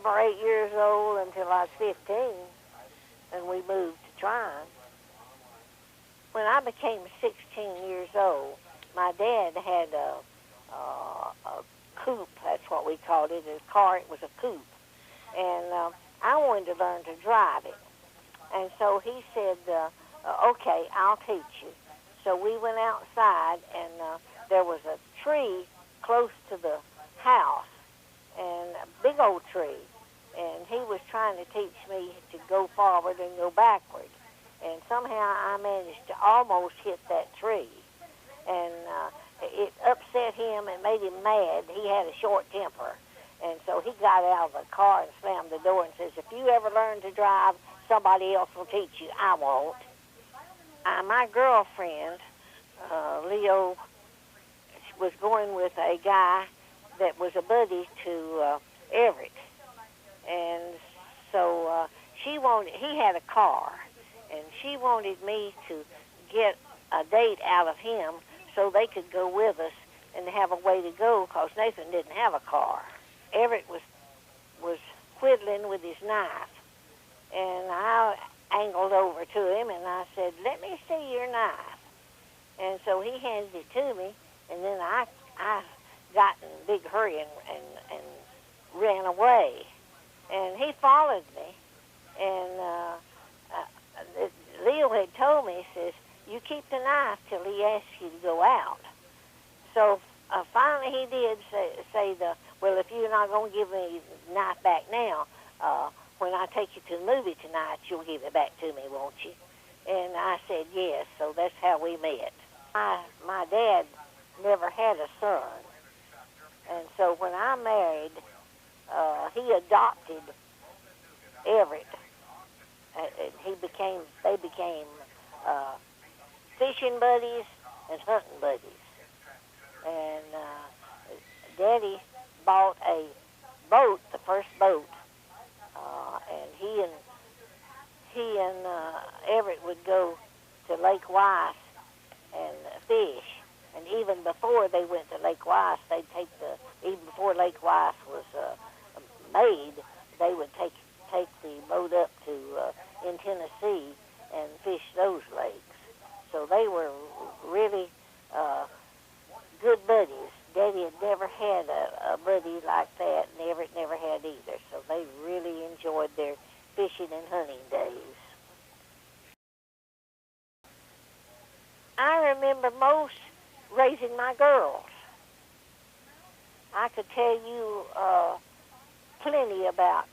or 8 years old until I was 15, and we moved to Tryon. When I became 16 years old, my dad had a coupe. That's what we called it. His car, it was a coupe. And I wanted to learn to drive it. And so he said, okay, I'll teach you. So we went outside, and there was a tree close to the house, and a big old tree. And he was trying to teach me to go forward and go backward. And somehow I managed to almost hit that tree. And it upset him and made him mad. He had a short temper. And so he got out of the car and slammed the door and says, if you ever learn to drive, somebody else will teach you. I won't. My girlfriend, Leo, was going with a guy that was a buddy to Everett. And so he had a car, and she wanted me to get a date out of him so they could go with us and have a way to go, because Nathan didn't have a car. Everett was whittling with his knife, and I angled over to him, and I said, let me see your knife. And so he handed it to me, and then I got in a big hurry and ran away. And he followed me, and Leo had told me, he says, you keep the knife till he asks you to go out. So finally he did say well, if you're not going to give me the knife back now, when I take you to the movie tonight, you'll give it back to me, won't you? And I said yes, so that's how we met. My dad never had a son, and so when I married, he adopted Everett. They became fishing buddies and hunting buddies. And Daddy bought a boat, the first boat, and he and Everett would go to Lake Weiss and fish. And even before they went to Lake Weiss, even before Lake Weiss was made, they would take the boat up to in Tennessee and fish those lakes. So they were really good buddies. Daddy had never had a buddy like that, and Everett never had either. So they really enjoyed their fishing and hunting days. I remember most raising my girls. I could tell you plenty about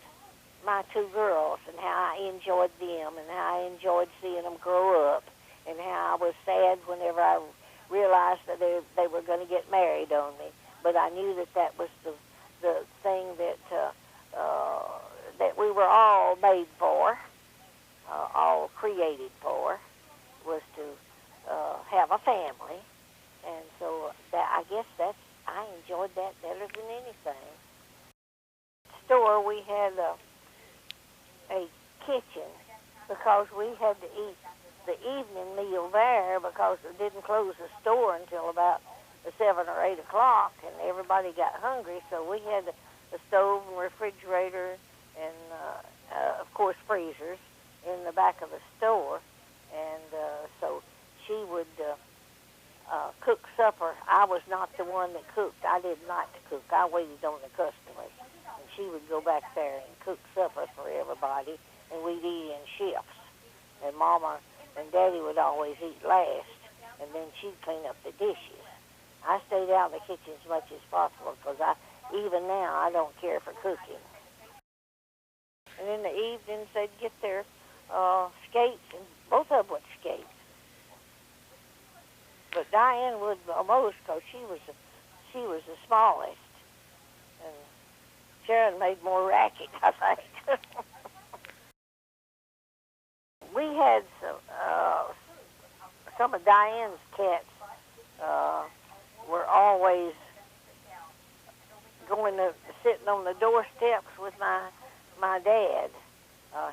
my two girls and how I enjoyed them and how I enjoyed seeing them grow up and how I was sad whenever I realized that they were going to get married on me. But I knew that was the thing that we were all made for, all created for, was to have a family. And so I guess I enjoyed that better than anything. Store, we had a kitchen because we had to eat the evening meal there because it didn't close the store until about 7 or 8 o'clock, and everybody got hungry. So we had a stove and refrigerator and, of course, freezers in the back of the store. And so she would cook supper. I was not the one that cooked. I didn't like to cook. I waited on the customers. And she would go back there and cook supper for everybody, and we'd eat in shifts. And Mama and Daddy would always eat last, and then she'd clean up the dishes. I stayed out in the kitchen as much as possible because even now I don't care for cooking. And in the evenings they'd get their skates, and both of them would skate. But Diane would most because she was the smallest, and Sharon made more racket, I think. We had some of Diane's cats were always sitting on the doorsteps with my dad.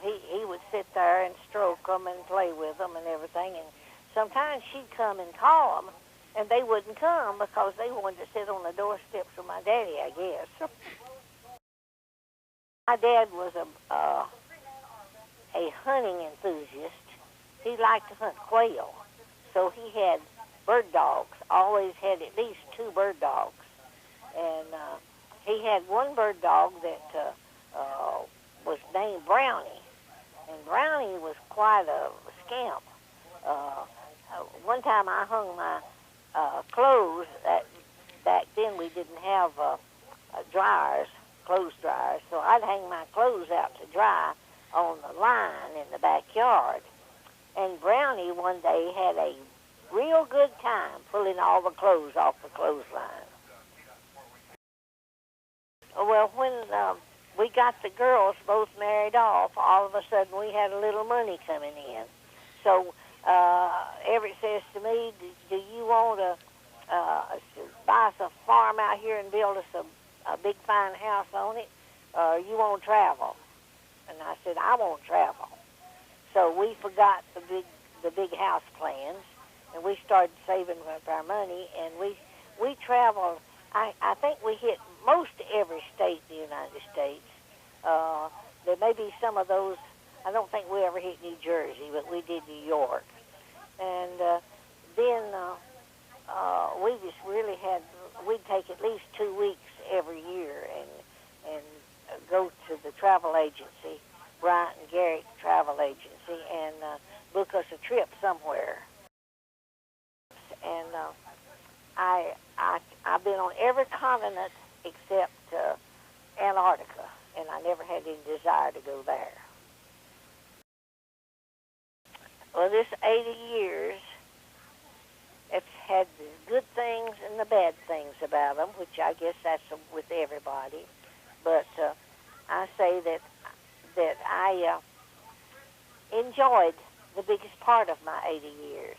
He would sit there and stroke them and play with them and everything. And sometimes she'd come and call them, and they wouldn't come because they wanted to sit on the doorsteps with my daddy, I guess. My dad was a hunting enthusiast. He liked to hunt quail, so he had bird dogs. Always had at least 2 bird dogs, and he had one bird dog that was named Brownie, and Brownie was quite a scamp. One time I hung my clothes. Back then we didn't have dryers, clothes dryers, so I'd hang my clothes out to dry on the line in the backyard. And Brownie one day had a real good time pulling all the clothes off the clothesline. Well, when we got the girls both married off, all of a sudden we had a little money coming in. So Everett says to me, do you want to buy us a farm out here and build us a big fine house on it, or you want to travel? And I said, I want to travel. So we forgot the big house plans, and we started saving up our money, and we traveled. I think we hit most every state in the United States. There may be some of those. I don't think we ever hit New Jersey, but we did New York. And then we just really we'd take at least 2 weeks every year and go to the travel agency, Bryant and Garrick Travel Agency, and book us a trip somewhere. And I've been on every continent except Antarctica, and I never had any desire to go there. Well, this 80 years, it's had the good things and the bad things about them, which I guess that's with everybody. But I say that I enjoyed the biggest part of my 80 years.